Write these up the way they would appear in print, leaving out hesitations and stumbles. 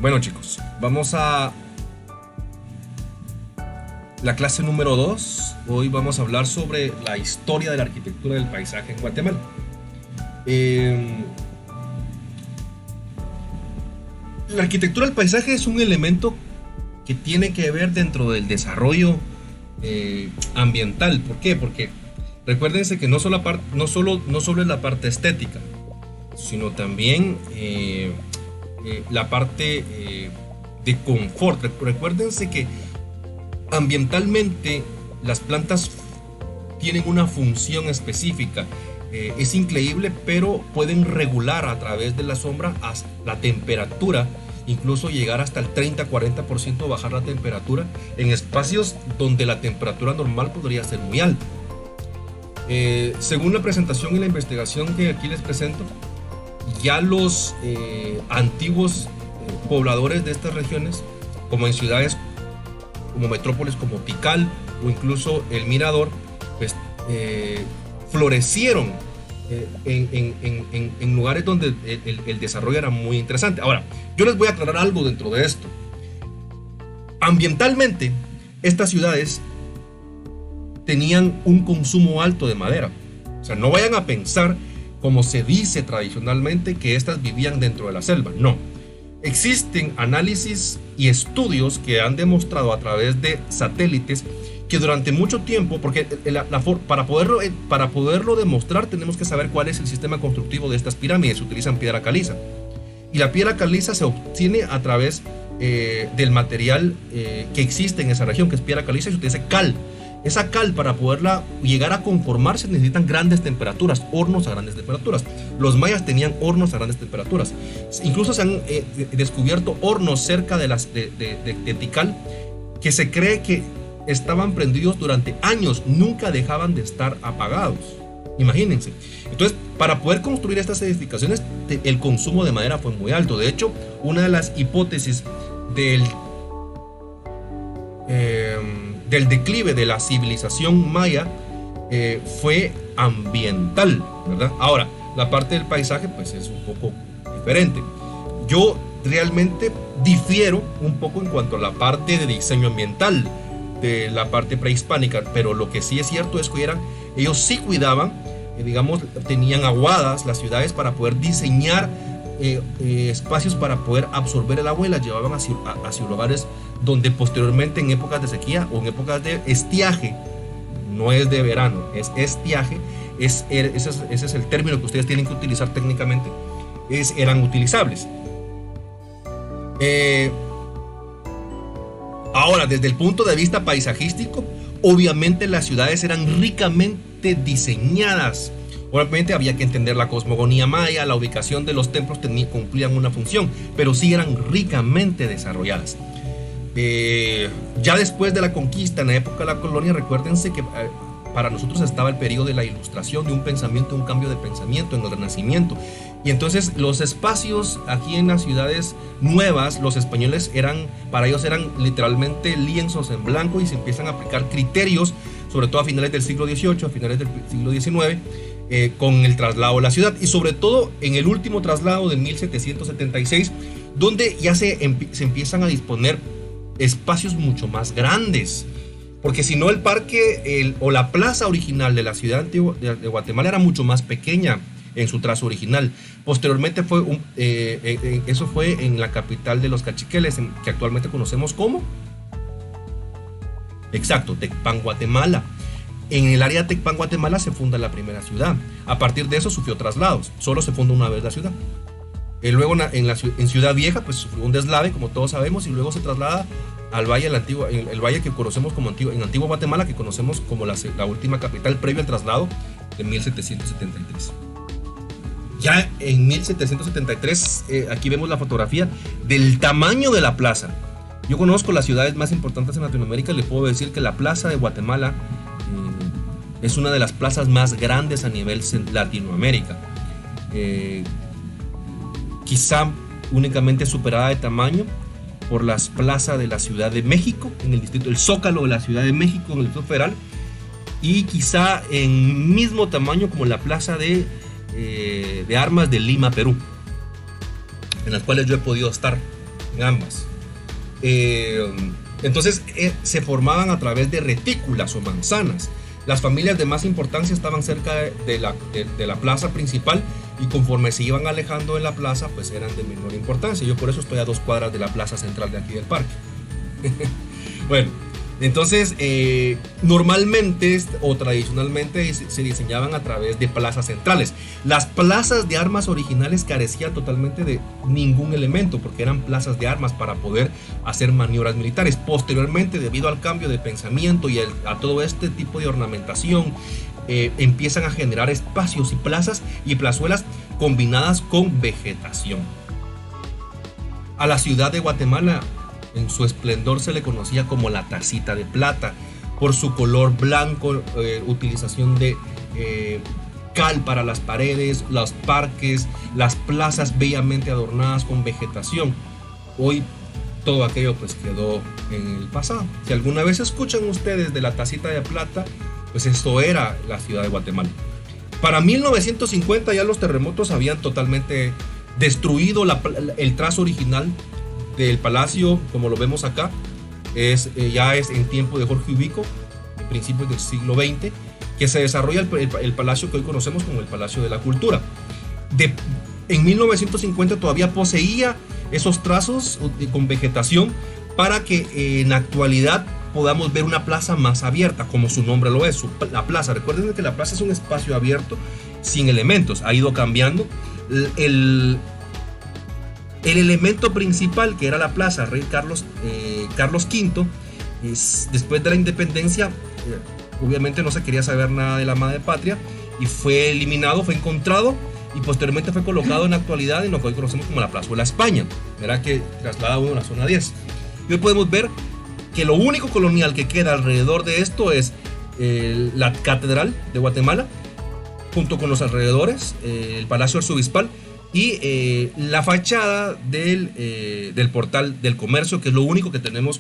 Bueno chicos, vamos a la clase número 2. Hoy vamos a hablar sobre la historia de la arquitectura del paisaje en Guatemala. La arquitectura del paisaje es un elemento que tiene que ver dentro del desarrollo ambiental. ¿Por qué? Porque recuérdense que no solo es la parte estética, sino también la parte de confort. Recuérdense que ambientalmente las plantas tienen una función específica. Es increíble, pero pueden regular a través de la sombra la temperatura, incluso llegar hasta el 30-40% bajar la temperatura en espacios donde la temperatura normal podría ser muy alta. Según la presentación y la investigación que aquí les presento, ya los antiguos pobladores de estas regiones, como en ciudades como metrópolis como Tikal o incluso El Mirador, pues florecieron en lugares donde el desarrollo era muy interesante. Ahora, yo les voy a aclarar algo dentro de esto. Ambientalmente, estas ciudades tenían un consumo alto de madera. O sea, no vayan a pensar, como se dice tradicionalmente, que estas vivían dentro de la selva. No. Existen análisis y estudios que han demostrado a través de satélites que durante mucho tiempo, porque para poderlo demostrar tenemos que saber cuál es el sistema constructivo de estas pirámides. Se utilizan piedra caliza. Y la piedra caliza se obtiene a través del material que existe en esa región, que es piedra caliza, y se utiliza cal. Esa cal, para poderla llegar a conformarse, necesitan grandes temperaturas, hornos a grandes temperaturas. Los mayas tenían hornos a grandes temperaturas. Incluso se han descubierto hornos cerca de Tikal que se cree que estaban prendidos durante años, nunca dejaban de estar apagados. Imagínense. Entonces, para poder construir estas edificaciones, el consumo de madera fue muy alto. De hecho, una de las hipótesis del declive de la civilización maya fue ambiental, ¿verdad? Ahora, la parte del paisaje pues es un poco diferente. Yo realmente difiero un poco en cuanto a la parte de diseño ambiental de la parte prehispánica, pero lo que sí es cierto es que ellos sí cuidaban, digamos, tenían aguadas las ciudades para poder diseñar espacios para poder absorber el agua, y las llevaban hacia lugares donde posteriormente, en épocas de sequía o en épocas de estiaje, no es de verano, es estiaje, ese es el término que ustedes tienen que utilizar técnicamente, eran utilizables. Ahora, desde el punto de vista paisajístico, obviamente las ciudades eran ricamente diseñadas. Obviamente había que entender la cosmogonía maya, la ubicación de los templos cumplían una función, pero sí eran ricamente desarrolladas. Ya después de la conquista, en la época de la colonia, recuérdense que para nosotros estaba el periodo de la ilustración, de un pensamiento, un cambio de pensamiento en el Renacimiento. Y entonces los espacios aquí en las ciudades nuevas, los españoles para ellos eran literalmente lienzos en blanco, y se empiezan a aplicar criterios, sobre todo a finales del siglo XVIII, a finales del siglo XIX, con el traslado de la ciudad, y sobre todo en el último traslado de 1776, donde ya se empiezan a disponer espacios mucho más grandes, porque si no, el parque o la plaza original de la ciudad antigua de Guatemala era mucho más pequeña en su trazo original. Posteriormente eso fue en la capital de los caciqueles, que actualmente conocemos como, exacto, Tecpan, Guatemala. En el área de Tecpan, Guatemala, se funda la primera ciudad. A partir de eso sufrió traslados, solo se funda una vez la ciudad. Luego en Ciudad Vieja pues sufrió un deslave, como todos sabemos, y luego se traslada al valle, el valle que conocemos como en Antigua Guatemala, que conocemos como la última capital previo al traslado de 1773. Ya en 1773, aquí vemos la fotografía del tamaño de la plaza. Yo conozco las ciudades más importantes en Latinoamérica, y le puedo decir que la plaza de Guatemala es una de las plazas más grandes a nivel Latinoamérica. Quizá únicamente superada de tamaño por las plazas de la Ciudad de México, en el distrito del Zócalo de la Ciudad de México, en el Distrito Federal, y quizá en mismo tamaño como la plaza de Armas de Lima, Perú, en las cuales yo he podido estar ambas. Entonces se formaban a través de retículas o manzanas. Las familias de más importancia estaban cerca de la plaza principal, y conforme se iban alejando de la plaza, pues eran de menor importancia. Yo por eso estoy a 2 cuadras de la plaza central de aquí del parque. Bueno, entonces normalmente o tradicionalmente se diseñaban a través de plazas centrales. Las plazas de armas originales carecían totalmente de ningún elemento, porque eran plazas de armas para poder hacer maniobras militares. Posteriormente, debido al cambio de pensamiento y a todo este tipo de ornamentación, empiezan a generar espacios y plazas y plazuelas combinadas con vegetación. A la ciudad de Guatemala, en su esplendor, se le conocía como la tacita de plata por su color blanco, utilización de cal para las paredes, los parques, las plazas bellamente adornadas con vegetación. Hoy todo aquello pues quedó en el pasado. Si alguna vez escuchan ustedes de la tacita de plata, pues esto era la ciudad de Guatemala. Para 1950 ya los terremotos habían totalmente destruido el trazo original del palacio, como lo vemos acá. Ya es en tiempo de Jorge Ubico, en principios del siglo XX, que se desarrolla el palacio que hoy conocemos como el Palacio de la Cultura. En 1950 todavía poseía esos trazos con vegetación para que en la actualidad podamos ver una plaza más abierta, como su nombre lo es, la plaza. Recuerden que la plaza es un espacio abierto sin elementos, ha ido cambiando. El elemento principal, que era la plaza Rey Carlos V, después de la independencia, obviamente no se quería saber nada de la madre patria y fue eliminado, fue encontrado y posteriormente fue colocado en la actualidad en lo que hoy conocemos como la Plazuela España, verá que traslada uno a la zona 10. Y hoy podemos ver que lo único colonial que queda alrededor de esto es la Catedral de Guatemala, junto con los alrededores, el Palacio Arzobispal y la fachada del Portal del Comercio, que es lo único que tenemos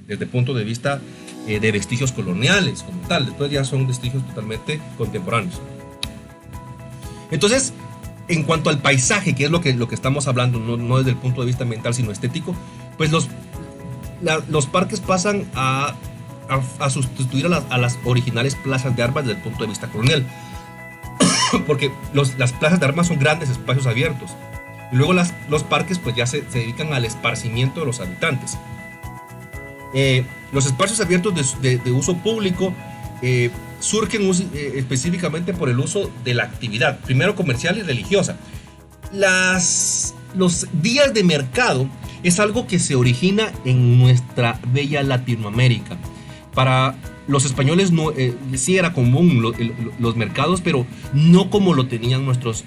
desde el punto de vista de vestigios coloniales como tal. Después ya son vestigios totalmente contemporáneos. Entonces, en cuanto al paisaje, que es lo que estamos hablando, no desde el punto de vista ambiental sino estético, pues los parques pasan a sustituir a las originales plazas de armas desde el punto de vista colonial. Porque las plazas de armas son grandes espacios abiertos. Y luego los parques pues ya se dedican al esparcimiento de los habitantes. Los espacios abiertos de uso público surgen específicamente por el uso de la actividad, primero comercial y religiosa. Los días de mercado es algo que se origina en nuestra bella Latinoamérica. Para los españoles sí era común los mercados, pero no como lo tenían nuestros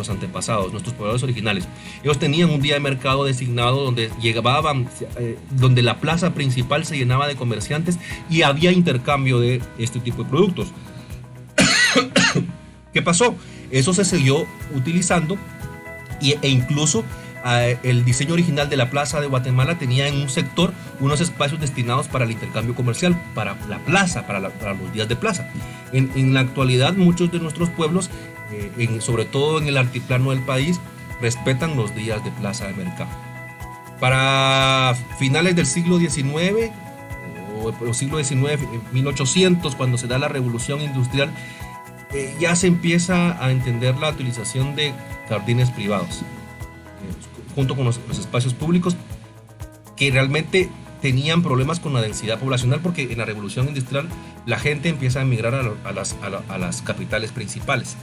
antepasados, nuestros pobladores originales. Ellos tenían un día de mercado designado donde llegaban, donde la plaza principal se llenaba de comerciantes y había intercambio de este tipo de productos. ¿Qué pasó? Eso se siguió utilizando e incluso el diseño original de la Plaza de Guatemala tenía en un sector unos espacios destinados para el intercambio comercial, para la plaza, para los días de plaza. En la actualidad, muchos de nuestros pueblos, sobre todo en el altiplano del país, respetan los días de plaza de mercado. Para finales del siglo XIX, o siglo XIX, 1800, cuando se da la revolución industrial, ya se empieza a entender la utilización de jardines privados, junto con los espacios públicos, que realmente tenían problemas con la densidad poblacional, porque en la revolución industrial la gente empieza a emigrar a las capitales principales.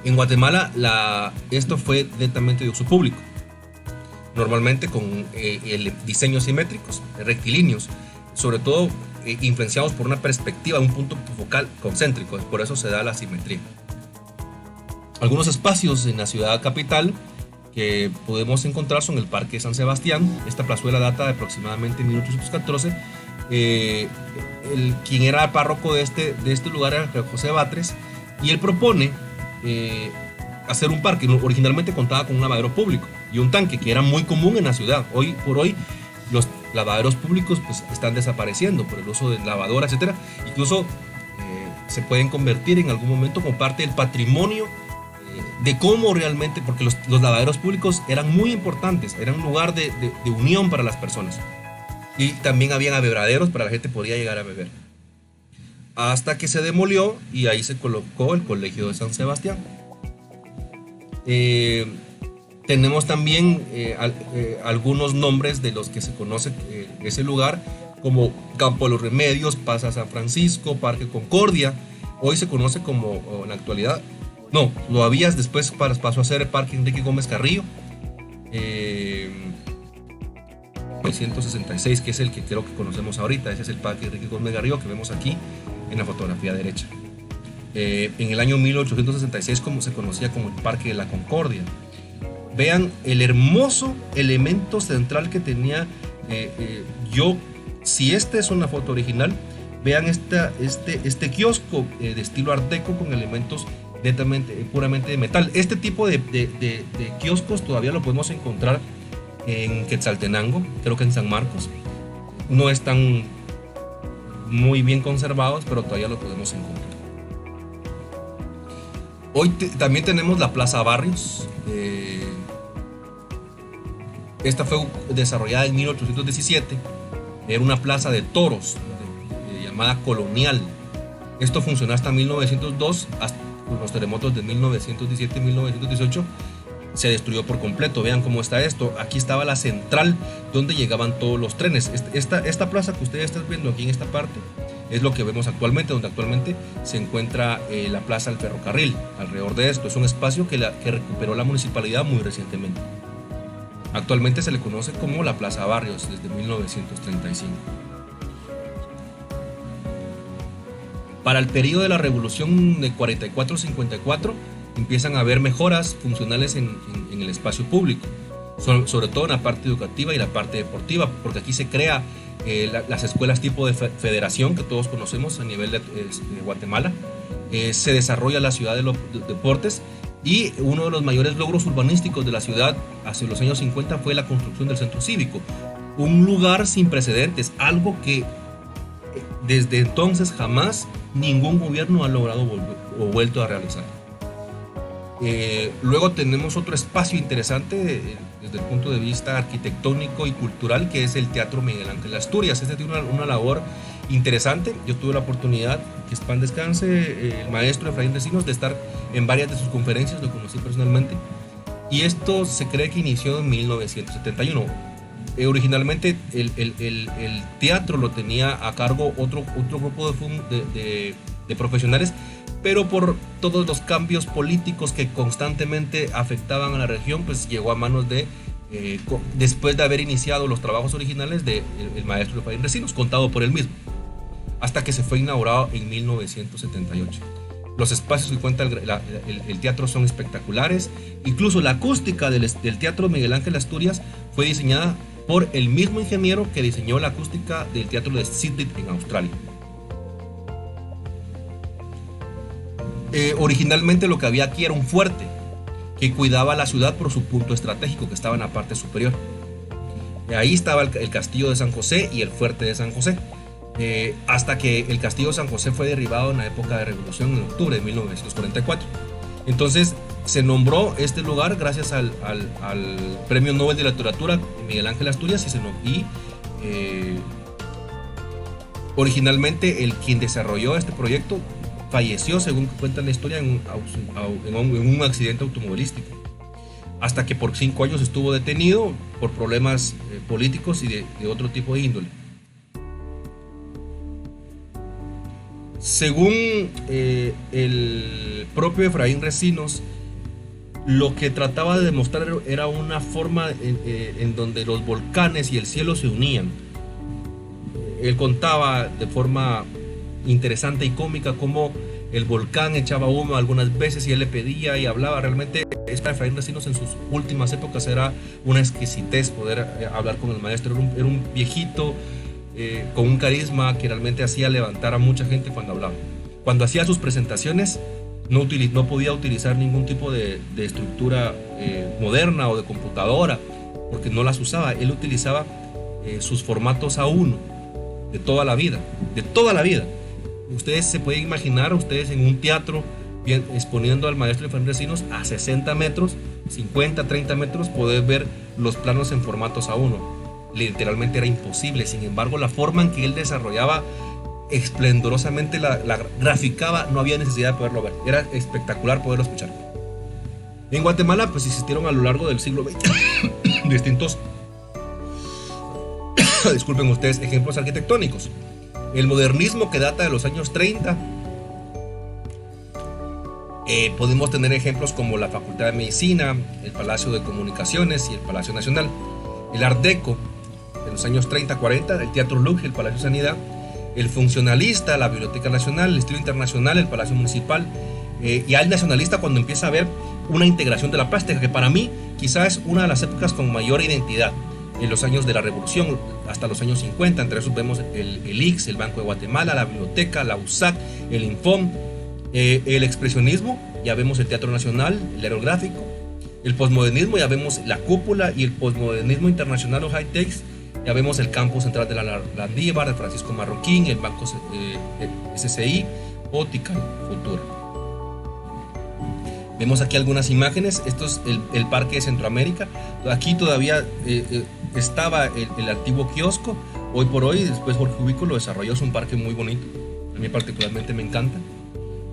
En Guatemala esto fue netamente de uso público, normalmente con diseños simétricos, rectilíneos, sobre todo influenciados por una perspectiva, un punto focal concéntrico, por eso se da la simetría. Algunos espacios en la ciudad capital que podemos encontrar son el Parque San Sebastián. Esta plazuela data de aproximadamente 1814. Quien era párroco de este lugar era José Batres, y él propone hacer un parque. Originalmente contaba con un lavadero público y un tanque, que era muy común en la ciudad. Hoy por hoy los lavaderos públicos pues están desapareciendo por el uso de lavadoras, etcétera. Incluso se pueden convertir en algún momento como parte del patrimonio de cómo realmente, porque los lavaderos públicos eran muy importantes, eran un lugar de unión para las personas. Y también habían abebraderos para la gente podía llegar a beber. Hasta que se demolió y ahí se colocó el Colegio de San Sebastián. Tenemos también algunos nombres de los que se conoce ese lugar, como Campo de los Remedios, Plaza San Francisco, Parque Concordia. Hoy se conoce como, en la actualidad, no, lo habías después pasó a ser el Parque Enrique Gómez Carrillo. 1966, que es el que creo que conocemos ahorita. Ese es el Parque Enrique Gómez Carrillo que vemos aquí en la fotografía derecha. En el año 1866 como se conocía como el Parque de la Concordia. Vean el hermoso elemento central que tenía. Si esta es una foto original, vean este kiosco de estilo art deco con elementos puramente de metal. Este tipo de kioscos todavía lo podemos encontrar en Quetzaltenango, creo que en San Marcos. No están muy bien conservados, pero todavía lo podemos encontrar. Hoy también tenemos la Plaza Barrios. Esta fue desarrollada en 1817. Era una plaza de toros llamada Colonial. Esto funcionó hasta 1902, hasta los terremotos de 1917 y 1918 se destruyó por completo. Vean cómo está esto. Aquí estaba la central donde llegaban todos los trenes. Esta plaza que ustedes están viendo aquí en esta parte es lo que vemos actualmente, donde actualmente se encuentra la Plaza del Ferrocarril. Alrededor de esto es un espacio que recuperó la municipalidad muy recientemente. Actualmente se le conoce como la Plaza Barrios desde 1935. Para el periodo de la Revolución de 44-54 empiezan a haber mejoras funcionales en el espacio público, sobre todo en la parte educativa y la parte deportiva, porque aquí se crea las escuelas tipo de federación que todos conocemos a nivel de Guatemala. Se desarrolla la ciudad de los deportes y uno de los mayores logros urbanísticos de la ciudad hacia los años 50 fue la construcción del centro cívico, un lugar sin precedentes, algo que desde entonces jamás ningún gobierno ha logrado o vuelto a realizar. Luego tenemos otro espacio interesante desde el punto de vista arquitectónico y cultural, que es el Teatro Miguel Ángel Asturias. Este tiene una labor interesante. Yo tuve la oportunidad, que es pan descanse, el maestro Efraín Recinos, de estar en varias de sus conferencias, lo conocí personalmente, y esto se cree que inició en 1971. Originalmente el teatro lo tenía a cargo otro grupo de profesionales, pero por todos los cambios políticos que constantemente afectaban a la región, pues llegó a manos después de haber iniciado los trabajos originales del maestro Efraín Recinos, contado por él mismo, hasta que se fue inaugurado en 1978. Los espacios que cuenta el teatro son espectaculares. Incluso la acústica del Teatro Miguel Ángel Asturias fue diseñada por el mismo ingeniero que diseñó la acústica del Teatro de Sydney en Australia. Originalmente lo que había aquí era un fuerte que cuidaba la ciudad por su punto estratégico, que estaba en la parte superior. Ahí estaba el castillo de San José y el fuerte de San José, hasta que el castillo de San José fue derribado en la época de revolución en octubre de 1944. Entonces se nombró este lugar gracias al Premio Nobel de Literatura Miguel Ángel Asturias, originalmente quien desarrolló este proyecto falleció, según cuenta la historia, en un accidente automovilístico, hasta que por 5 años estuvo detenido por problemas políticos y de otro tipo de índole. Según el propio Efraín Recinos, lo que trataba de demostrar era una forma en donde los volcanes y el cielo se unían. Él contaba de forma interesante y cómica cómo el volcán echaba humo algunas veces y él le pedía y hablaba. Realmente Efraín Recinos en sus últimas épocas era una exquisitez poder hablar con el maestro. Era un viejito con un carisma que realmente hacía levantar a mucha gente cuando hablaba. Cuando hacía sus presentaciones no podía utilizar ningún tipo de estructura moderna o de computadora, porque no las usaba. Él utilizaba sus formatos A1 de toda la vida. Ustedes se pueden imaginar, ustedes en un teatro exponiendo al maestro Efraín Recinos a 60 metros, 50, 30 metros, poder ver los planos en formatos A1. Literalmente era imposible. Sin embargo, la forma en que él desarrollaba esplendorosamente, la graficaba, no había necesidad de poderlo ver. Era espectacular poderlo escuchar. En Guatemala, pues existieron a lo largo del siglo XX distintos, disculpen ustedes, ejemplos arquitectónicos. El modernismo, que data de los años 30. Podemos tener ejemplos como la Facultad de Medicina, el Palacio de Comunicaciones y el Palacio Nacional. El Art Deco, de los años 30-40, el Teatro Lux, el Palacio de Sanidad. El funcionalista, la Biblioteca Nacional, el estilo internacional, el Palacio Municipal. Y al nacionalista, cuando empieza a haber una integración de la plástica, que para mí quizás es una de las épocas con mayor identidad. En los años de la Revolución hasta los años 50, entre esos vemos el IX, el Banco de Guatemala, la Biblioteca, la USAC, el Infom. El expresionismo, ya vemos el Teatro Nacional, el Aerográfico. El posmodernismo, ya vemos la Cúpula. Y el posmodernismo internacional o high-techs, ya vemos el campus central de la Landívar, de Francisco Marroquín, el Banco SCI o Tikal Futura. Vemos aquí algunas imágenes. Esto es el Parque de Centroamérica. Aquí todavía estaba el antiguo kiosco. Hoy por hoy, después Jorge Ubico lo desarrolló. Es un parque muy bonito, a mí particularmente me encanta.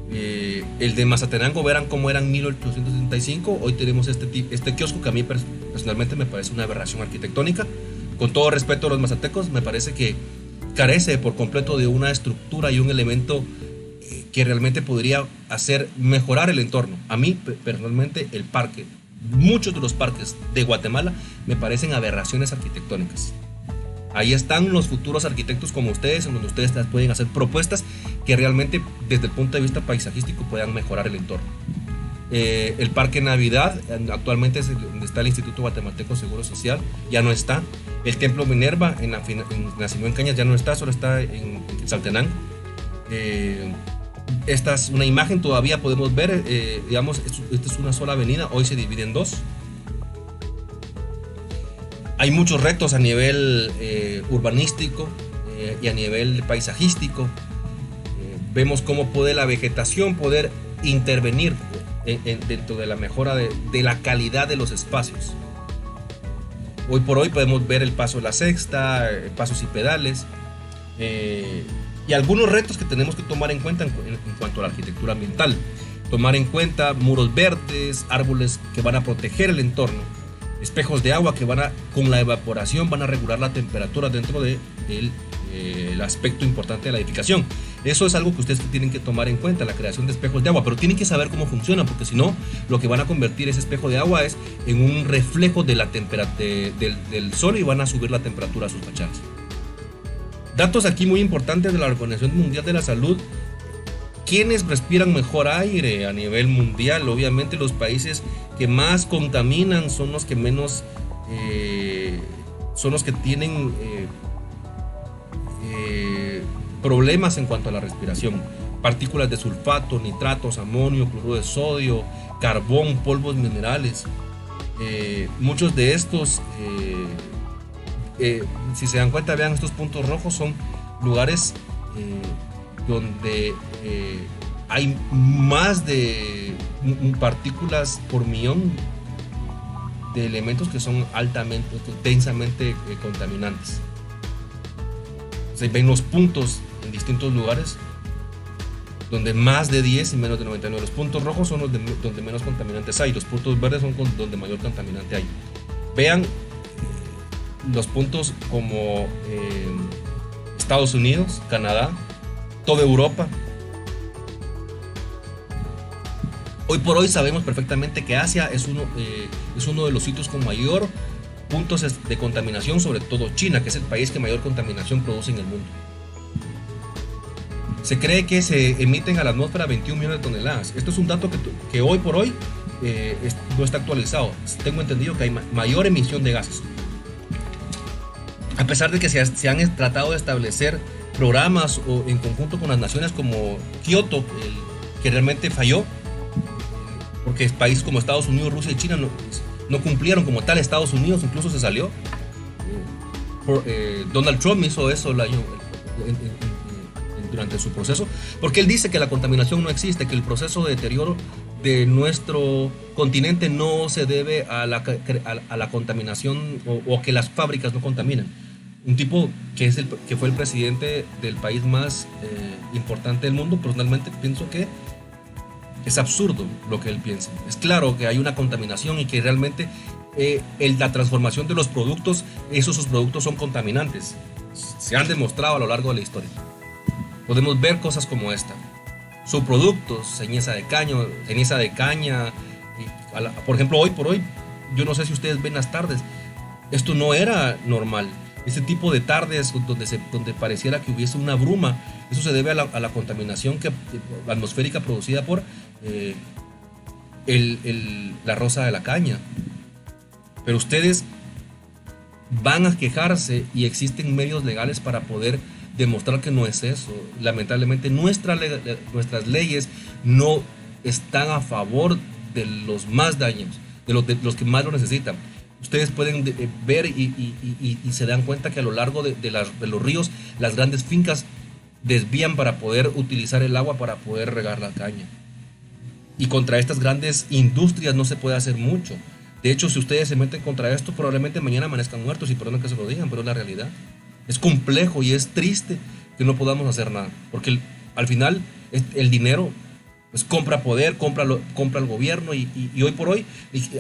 El de Mazatenango, verán cómo era en 1875. Hoy tenemos este kiosco que a mí personalmente me parece una aberración arquitectónica. Con todo respeto a los mazatecos, me parece que carece por completo de una estructura y un elemento que realmente podría hacer mejorar el entorno. A mí personalmente el parque, muchos de los parques de Guatemala me parecen aberraciones arquitectónicas. Ahí están los futuros arquitectos como ustedes, en donde ustedes pueden hacer propuestas que realmente desde el punto de vista paisajístico puedan mejorar el entorno. El Parque Navidad, actualmente es donde está el Instituto Guatemalteco de Seguro Social, ya no está. El Templo Minerva en Nacimiento en Cañas ya no está, solo está en Quetzaltenango. Esta es una imagen, todavía podemos ver, digamos, esta es una sola avenida, hoy se divide en dos. Hay muchos retos a nivel urbanístico y a nivel paisajístico. Vemos cómo puede la vegetación poder intervenir dentro de la mejora de la calidad de los espacios. Hoy por hoy podemos ver el Paso de la Sexta, pasos y pedales, y algunos retos que tenemos que tomar en cuenta en cuanto a la arquitectura ambiental. Tomar en cuenta muros verdes, árboles que van a proteger el entorno, espejos de agua que con la evaporación van a regular la temperatura dentro del aspecto importante de la edificación. Eso es algo que ustedes tienen que tomar en cuenta, la creación de espejos de agua, pero tienen que saber cómo funcionan, porque si no, lo que van a convertir ese espejo de agua es en un reflejo de la del sol, y van a subir la temperatura a sus fachadas. Datos aquí muy importantes de la Organización Mundial de la Salud. ¿Quiénes respiran mejor aire a nivel mundial? Obviamente los países que más contaminan son los que menos, son los que tienen problemas en cuanto a la respiración. Partículas de sulfato, nitratos, amonio, cloruro de sodio, carbón, polvos minerales. Muchos de estos, si se dan cuenta, vean, estos puntos rojos son lugares donde hay más de partículas por millón de elementos que son densamente contaminantes. Se ven los puntos en distintos lugares donde más de 10 y menos de 99. Los puntos rojos son los donde menos contaminantes hay. Los puntos verdes son donde mayor contaminante hay. Vean los puntos como Estados Unidos, Canadá, toda Europa. Hoy por hoy sabemos perfectamente que Asia es uno de los sitios con mayor puntos de contaminación, sobre todo China, que es el país que mayor contaminación produce en el mundo. Se cree que se emiten a la atmósfera 21 millones de toneladas. Esto es un dato que hoy por hoy no está actualizado. Tengo entendido que hay mayor emisión de gases. A pesar de que se han tratado de establecer programas en conjunto con las naciones como Kioto, que realmente falló, porque países como Estados Unidos, Rusia y China no cumplieron como tal. Estados Unidos incluso se salió. Donald Trump hizo eso en durante su proceso, porque él dice que la contaminación no existe, que el proceso de deterioro de nuestro continente no se debe a la contaminación o que las fábricas no contaminan. Un tipo que fue el presidente del país más importante del mundo. Personalmente pienso que es absurdo lo que él piensa. Es claro que hay una contaminación y que realmente la transformación de los productos, sus productos son contaminantes. Se han demostrado a lo largo de la historia. Podemos ver cosas como esta. Subproductos, ceniza de caña. Por ejemplo, hoy por hoy, yo no sé si ustedes ven las tardes. Esto no era normal. Este tipo de tardes donde pareciera que hubiese una bruma, eso se debe a la contaminación atmosférica producida por la rosa de la caña. Pero ustedes van a quejarse y existen medios legales para poder demostrar que no es eso. Lamentablemente nuestras leyes no están a favor de los más daños, de los que más lo necesitan. Ustedes pueden ver y se dan cuenta que a lo largo de los ríos, las grandes fincas desvían para poder utilizar el agua para poder regar la caña. Y contra estas grandes industrias no se puede hacer mucho. De hecho, si ustedes se meten contra esto, probablemente mañana amanezcan muertos, y perdón que se lo digan, pero es la realidad. Es complejo y es triste que no podamos hacer nada, porque al final el dinero pues compra poder, compra el gobierno, y hoy por hoy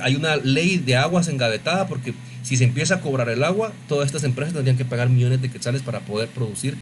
hay una ley de aguas engavetada, porque si se empieza a cobrar el agua, todas estas empresas tendrían que pagar millones de quetzales para poder producir